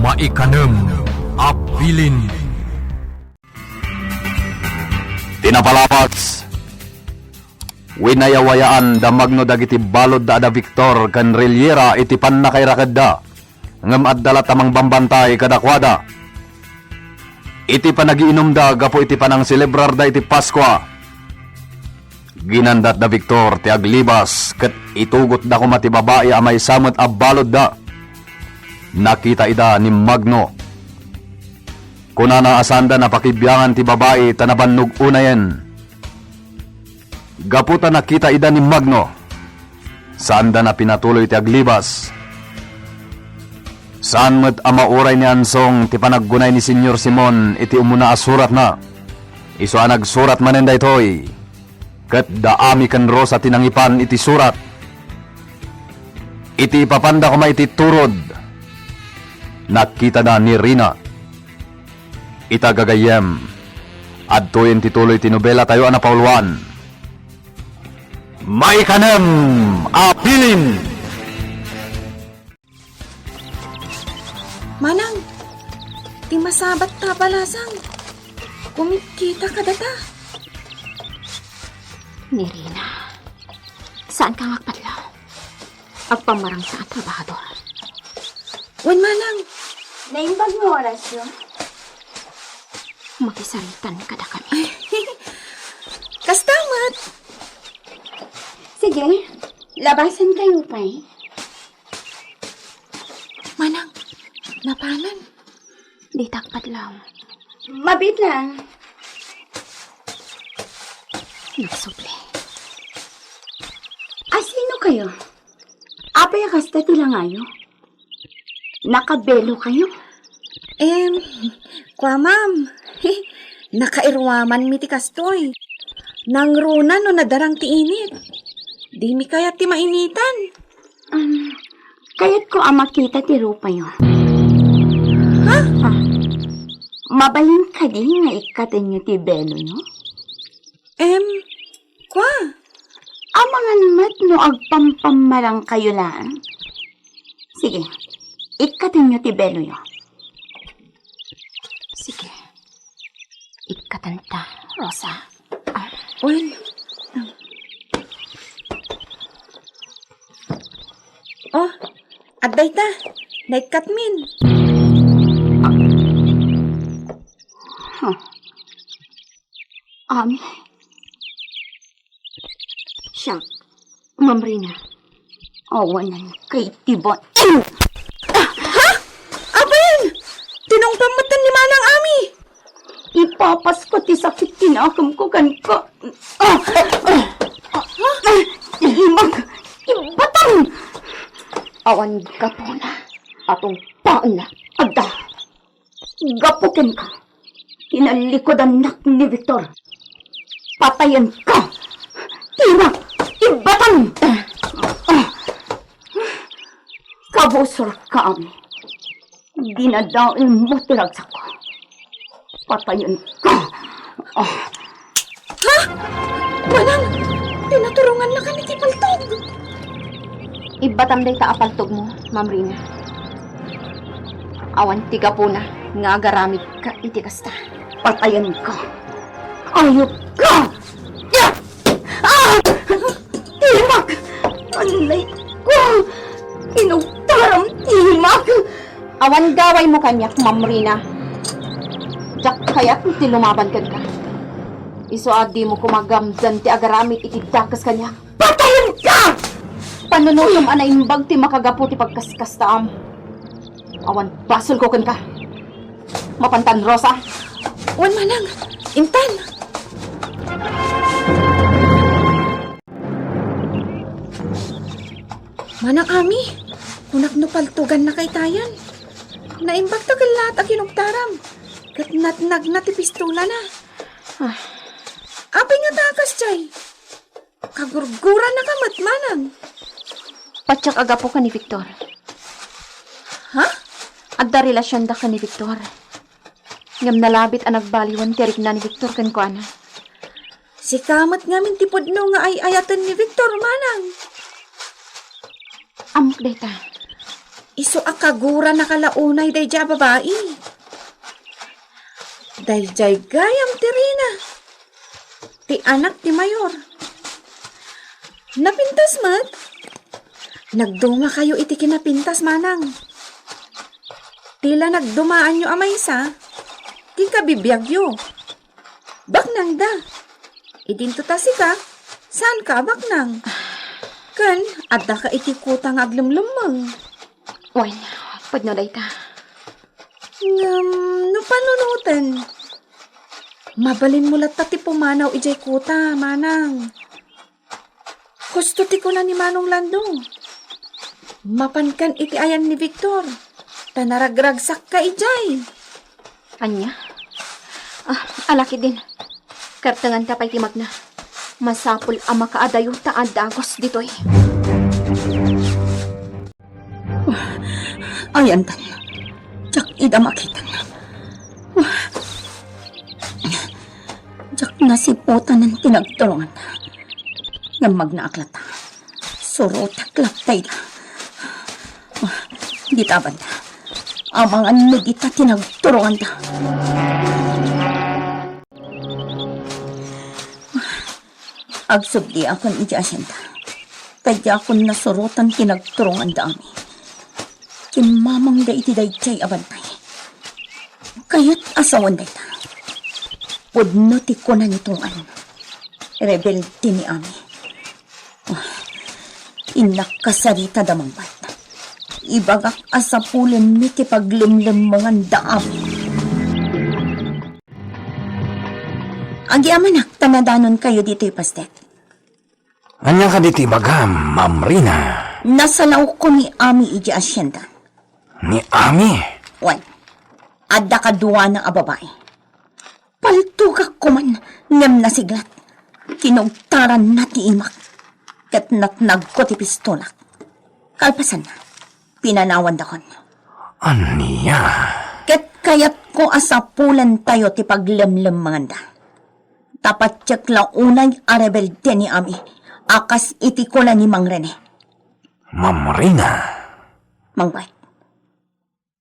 Maikanem apilin. Tinapalapats winayawayaan damagno dagiti balod da Victor kan Rilyera iti pannakay rakadda ngem addala tamang bambantay kadakwada iti panagiinom da gapo iti panang selebrar da iti Paskwa. Ginandat da Victor ti aglibas ket itugot da kumati babae amay samot a balod da. Nakita ida ni Magno. Kunana asanda na pakibyangan ti babae tanabannog unayen. Gaputa nakita ida ni Magno. Saan da na pinatuloy ti aglibas. Saan met amauray ni Ansong ti panaggunay ni Senyor Simon iti umuna asurat na. Iso nagsurat manen daytoy. Ket daami ken Rosa tinangipan iti surat. Iti papanda ko iti turod. Nakita na ni Rina. Itagagayem. Adtoyen tituloy ti nobela tayo na pauluan. Maikanem apilin. Manang, ti masabat ta balasang. Kumikita ka data. Ni Rina, saan ka magpadlaw? Agpamarang sa trabahador. Wen manang, Naimbag mo oras yun? Makisalitan ka na kami. kastamat. Sige, labasan kayo pa eh. Manang, napanan. Di takpadlaw. Mabit lang. Nagsubli. Asino kayo? Apay kasta tilangayo? Nakabelo kayo? Kwa ma'am. Nakairwaman mi ti kastoy. Nangruna no nadarang ti init. Di mi kaya ti mainitan. Kayat ko ang makita ti Rupayo. Ha? Mabalin ka din nga ikatin nyo ti belo, no? Kwa? Amangan mat no agpampamarang kayo lang. Sige, ikatin nyo ti belo yo. Sige. Ikatanta, Rosa. Wen. Oh, adday ta. Naikat min. Ami. Siya, Ma'am Rina. Awanan kay tibon. Aben! Tinongpamatan ni Manang Ami. Ipapas ko ti sakit kinakam ko ganka. Himag, ibatang! Awan ka po na. Atong paon na. Agda, gapukin ka. Inalikod ang nak ni Victor. Patayan ka. Tira, ibatang! Kabusor ka, Ami. Dinadain mo tiragsak ko. Patayan ka. Manang, tinaturungan na ka ni Tipaltog. Ibatam day taapaltog mo, Ma'am Rina. Awan tiga po na. Nga agaramid ka iti kasta. Patayan ka. Ayok ka! Timag! Anlay ko! Inugtaram timag! Awan gaway mo kanyak, Ma'am Rina. Jak kayak ti lumaban ka. Iso adi mo kumagamdan ti agaramid iti dakas kanya. Patayan ka! Panunutom anaimbag ti makagapo ti pagkaskastaam. Awan basol ko ka. Mapantan, Rosa. Wan Manang, intan. Manang Ami, kunak no paltugan na kay tayan. Naimbag tagal lahat ang kinugtaram. Kat natnag na ti pistola na. Apay nga takas, Chay. Kagurgura na kamat, Manang. Patsak agapo ka ni Victor. Ha? Adda relasyon da ka ni Victor. Ngam nalabit ang nagbaliwan tirik na ni Victor kan ko ana. Si kamat nga min tipod no nga ay ayatan ni Victor, Manang. Amok data. Iso akagura nakalaunay day dya babae. Day jay gayam ti Rina. Ti anak ti Mayor. Napintas mat. Nagduma kayo iti kinapintas manang. Tila nagdumaan nyo amay sa. Ti kabibiyagyo. Baknang da. Idinto ta ka. Saan ka baknang? Kan, adda ka iti kutang aglumlumang. Wan, padno day ta. No panunutan. Mabalin mo latta ti pumanaw ijay kuta, manang. Gusto ti ko na ni Manong Lando. Mapankan iti ayan ni Victor. Tanaragragsak ka ijay. Anya? Alaki din. Kartangan ta pa'y timag na. Masapul ang makaadayo taan dagos dito'y. Ayan tan. Jak ida makitan. Jak nasiputan ng tinagtulungan. Ng magnaaklata. Surotak tayo na. Di taban na. Ang mga nagita tinagtulungan na. Agsubdi akong ijasenta. Tadya akong nasurutan tinagturungan dami. Kimamang da iti dayjay abantay. Kaya't asawan day ta. Pudno ti ko na nitong rebelde ni Ami. Inakasarita damang bat. Ibagak asapulen mi ti paglimlim mga daam. Agyamanak, tanadanon kayo dito ipastet. Anya ka diti bagam, Ma'am Rina? Nasalaw ko ni Ami iji asyenda. Ni Ami? Wan, adda ka duwa na ababae. Paltugak ko man, ngem nasiglat. Kinugtaran na ti imak. Kat natnag ko ti pistolak. Kalpasan na, pinanawan da kon. Aniya? Kat kayat ko asapulan tayo ti paglemlem manganda. Tapat tsak launay a rebelde ni Ami. Akas iti ko na ni Mang Rene. Ma'am Rina? Mang Bay,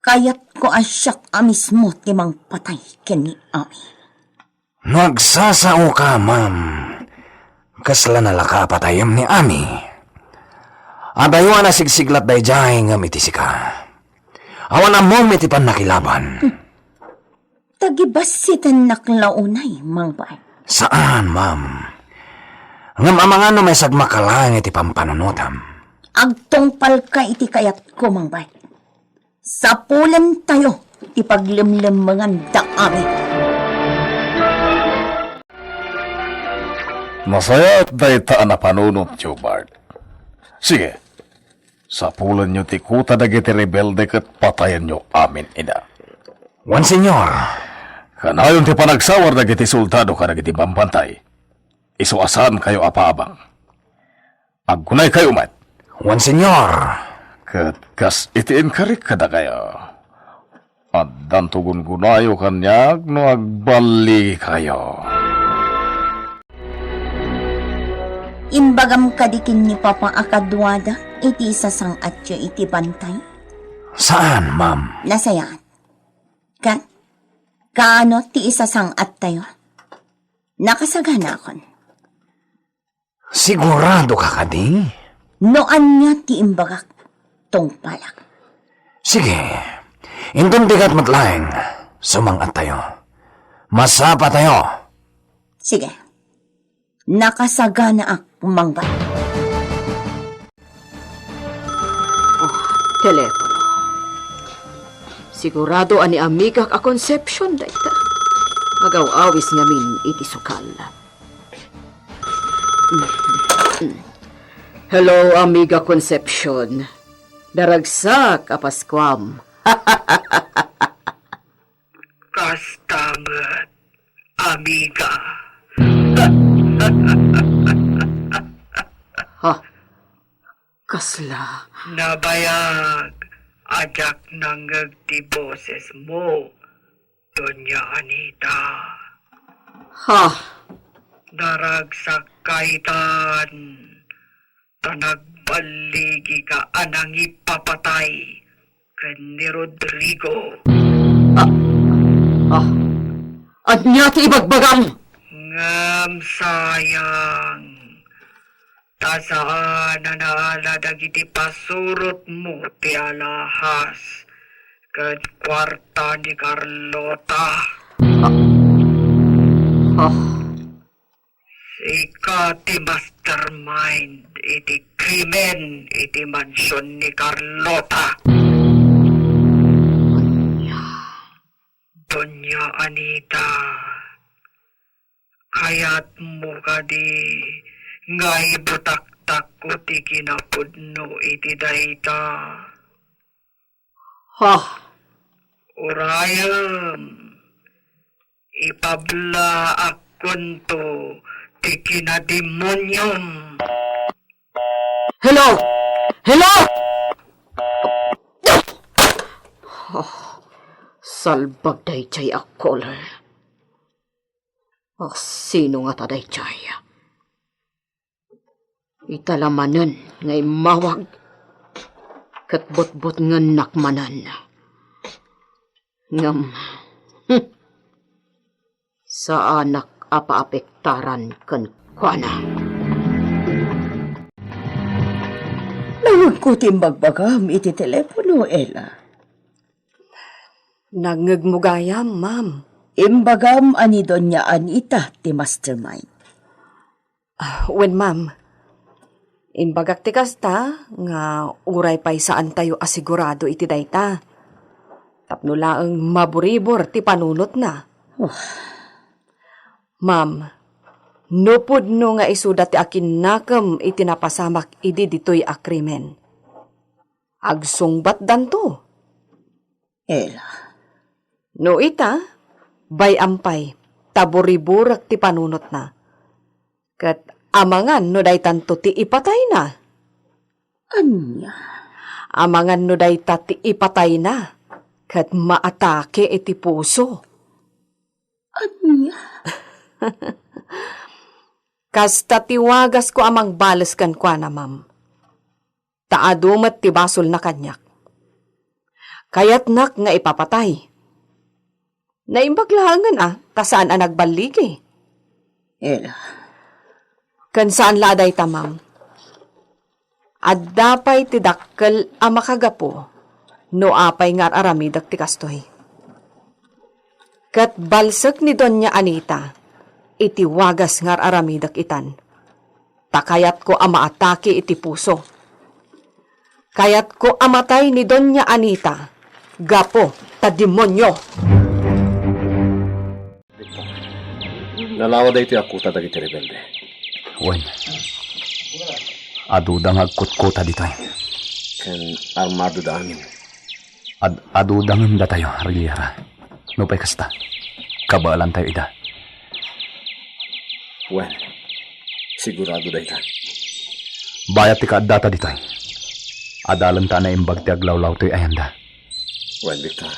kayat ko asyak amismo ti mang patay ken ni Ami. Nagsasao ka, ma'am. Kasla na laka patayam ni Ami. Adayo na sigsiglat day jay nga mitisi ka. Awan na mo mitipan nakilaban. Tagibasitan naklaunay, Mang Bay. Saan, ma'am? Ngam amang ano may sagmakalang iti pampanunutam. Agtungpal ka iti kayat ko, Mang Bay. Sapulan tayo, ti paglimlim mga daami. Masaya at dayta na panunot nyo, Bart. Sige, sapulan nyo ti kuta dagiti rebelde kat patayan nyo amin ina. Wan, senyor. Kanayon ti panagsawar dagiti soldado ka dagiti bambantay. Isuasan kayo apaabang. Agkunay kayo mat. Wan, senyor. Kat kas itiin karik kada kayo. At dantugun gunayo kanyag no agbali kayo. Imbagam kadikin ni Papa Akadwada, iti sasang atyo iti bantay. Saan, ma'am? Nasayaan. Kan? Kaano ti isasang at tayo? Nakasagana akon. Sigurado ka kadi? Noan niya ti imbagak tong palak. Sige. Intundikat matlaeng. Sumangat tayo. Masapa tayo. Sige. Nakasagana ak Mangbay. Telepono. Sigurado ani amiga ka conception dayta. Agaw-awis ngamin iti sukal. Hello, amiga Concepcion. Daragsak a Pascuam. Kastamat, amiga. Ha? Kasla. Nabayag, ajak nanggag ti boses mo, Doña Anita. Ha? Daragsak kaitan, tanagbaligi ka anang ipapatay, ken ni Rodrigo. At niya ti ibagbagam! Ngam sayang. Tasaan na naala dagiti pasurot mo ti alahas ken kwarta ni Carlota. Ika ti mastermind iti krimen iti mansyon ni Carlota. Doña Anita, kayat mo kadi nga ibutaktak ko ti kinapudno iti dayta. Urayam, ipabla akon to ti kinademonyom. Hello! Hello! Salbag day chay akol. Sino nga taday chay? Italamanan ngay mawag. Katbot-bot nga nakmanan. Ngam. Sa anak apa-apektaran kan kuana. Nawag ko timbagbagam iti telepono, Ella. Nagngagmugayam, ma'am. Imbagam ani Doña Anita ti mastermind. Wen, ma'am. Imbagak ti kasta nga uray pa'y saan tayo asigurado iti dayta. Tapno laeng maburibor ti panunot na. Ma'am, nupod no nga isuda ti akin nakam iti napasamak idi ditoy akrimen. Agsungbat danto. Ella. No ita, bay ampay, taburiburak ti panunot na. Kat amangan no day tanto ti ipatay na. Anya? Amangan no day ti ipatay na. Kat maatake iti puso. Anya? Kasta tiwagas ko amang balas kan kwa na, ma'am. Taadumat ti basol na kanyak. Kayat nak nga ipapatay. Naimbaglahangan tasaan ang nagbaligi. Ella. Kan saan laday ta, ma'am? At dapay ti dakkel ang makagapo, no apay ngar aramidak ti kastoy. Kat balsak ni Doña Anita, iti wagas ngar aramidak itan. Takayat ko amaatake iti puso. Kayat ko amatay ni Doña Anita, gapo ta demonyo. Nalawa da iti akuta dagiti rebelde. Wen. Adudang agkutkuta ditoy. Ken armado da amin. Adudang da tayo, Riera. No pa'y kasta. Kabalan tayo ida. Wen, sigurado da ita. Bayat ti kaadata ditoy. Adalan ta na imbag ti aglawlaw to'y ayanda. Wen, Victor.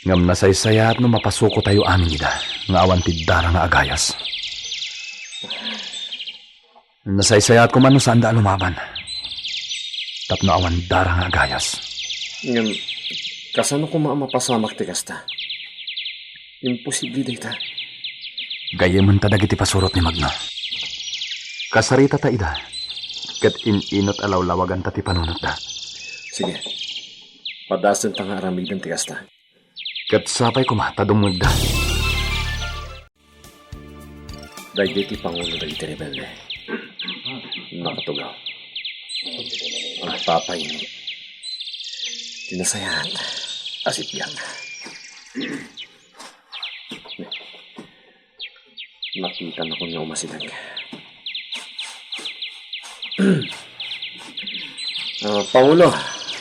Ngam nasaysayat no mapasuko tayo amin ida. Nga awan ti dara nga agayas. Nasaysayat ko man no saan da lumaban. Tapno awan dara nga agayas. Ngam, kasano ko mapasamak ti kasta? Imposible da ita. Gayaman ta dagiti pasurot ni Magna. Kasarita ta ida. Kat inot alawlawagan ta ti panunot da. Sige, padasan ta nga aramidan ti kasta. Kat sapay ko matadumag da. Dahil ti Pangulo da iti rebelde. Nakatugaw. Ang papay ni tinasayahan asip yan. Nakita na ko niya umasilag. Pangulo,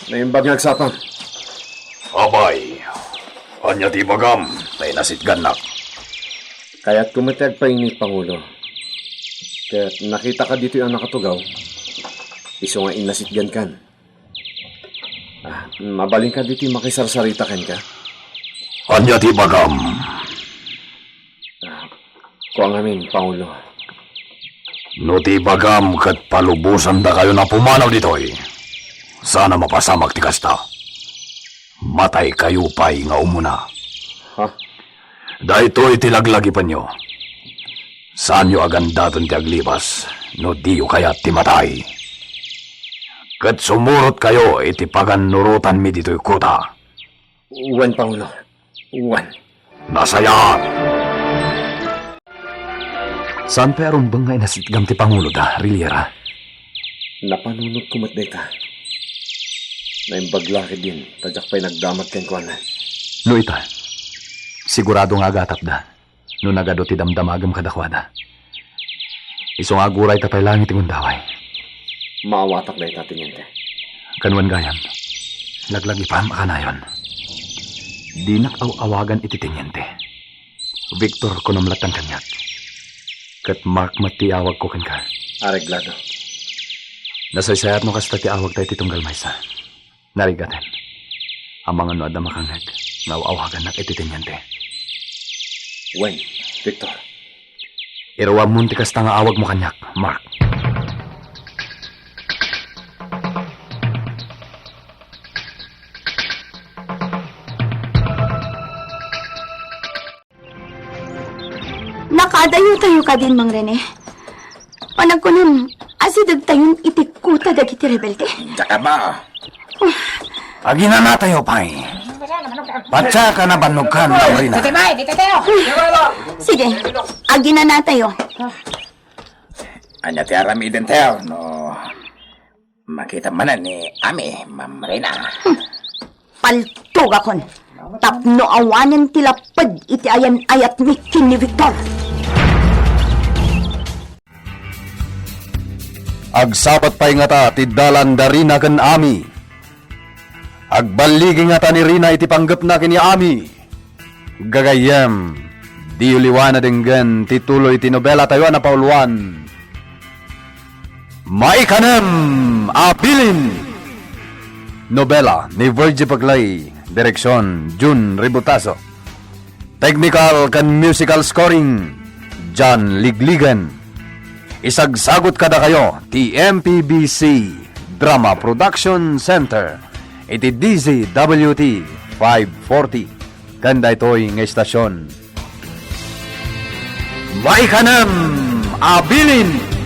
naimbag nga agsapang. Abay, anya ti bagam, may nasitganak. Kaya't kumitag pa ini, Pangulo. Kaya nakita ka dito yung nakatugaw. Iso nga inasitgan kan. Mabaling ka dito makisarsarita kan ka. Anya ti bagam. Kuang amin, Pangulo. No ti bagam kat palubusan da kayo na pumanaw ditoy. Sana mapasamak ti kasta. Matay kayo pa'y nga umuna. Ha? Dahito iti laglagi pa nyo. Saan nyo agandaton ti aglibas, no di yu kaya ti matay. Kat sumurot kayo iti paganurutan mi dito'y kuta. Uwan, Pangulo. Uwan. Nasayaan! Saan pa aron bang nga inasitgam ti Pangulo da, Riliera? Napanunod ko mat data. Naimbagla ka din. Tadyak pa'y nagdamat ken kuan. No ita, sigurado nga agatap da, no nagado ti damdamagam kadakwada. Isong aguray tapay langit ingon daway. Maawatak na ita tingente. Kanwan gayam, laglagi pa makanayon. Di nakaw-awagan iti tinyente. Victor kunumlatan kanyak. Kat Mark matiawag ko kan ka. Areglado. Nasaysayat mo kasta ti awag tayo titunggal maysa. Narigaten. Ang mga noad na makangag, ngaw-awagan na iti tinyente. Uwan, Victor. Irawa mo ti kasta nga awag mo kanyak, Mark. Nakadayo-tayo ka din, Mang Rene. Panagkunan, asidag tayon itikuta dagiti rebelde. Tsaka ba? Agi na tayo, pay. Patsa ka na banukan, Marina. Sige, agi na tayo. Anya ti aramiden tayo, no? Makita manan ni Ami, Ma'am Marina. Paltog akon. Tapno awanan tilapad iti ayan ayat mikin ni Victor. Agsapat pa'y nga ta, ti dalan da Rina kan Ami. Agbaligi nga ta ni Rina iti panggap na kini Ami. Gagayam, di uliwana denggan, tituloy ti nobela tayo na pauluan. Maikanem, Abilin! Nobela ni Virgie Paglay, direksyon June Ributaso. Technical kan musical scoring, John Ligligan. Isagsagot kada kayo, TMPBC Drama Production Center. Iti DZWT 540. Kanda ito'y ng estasyon. Maikanam Abilin!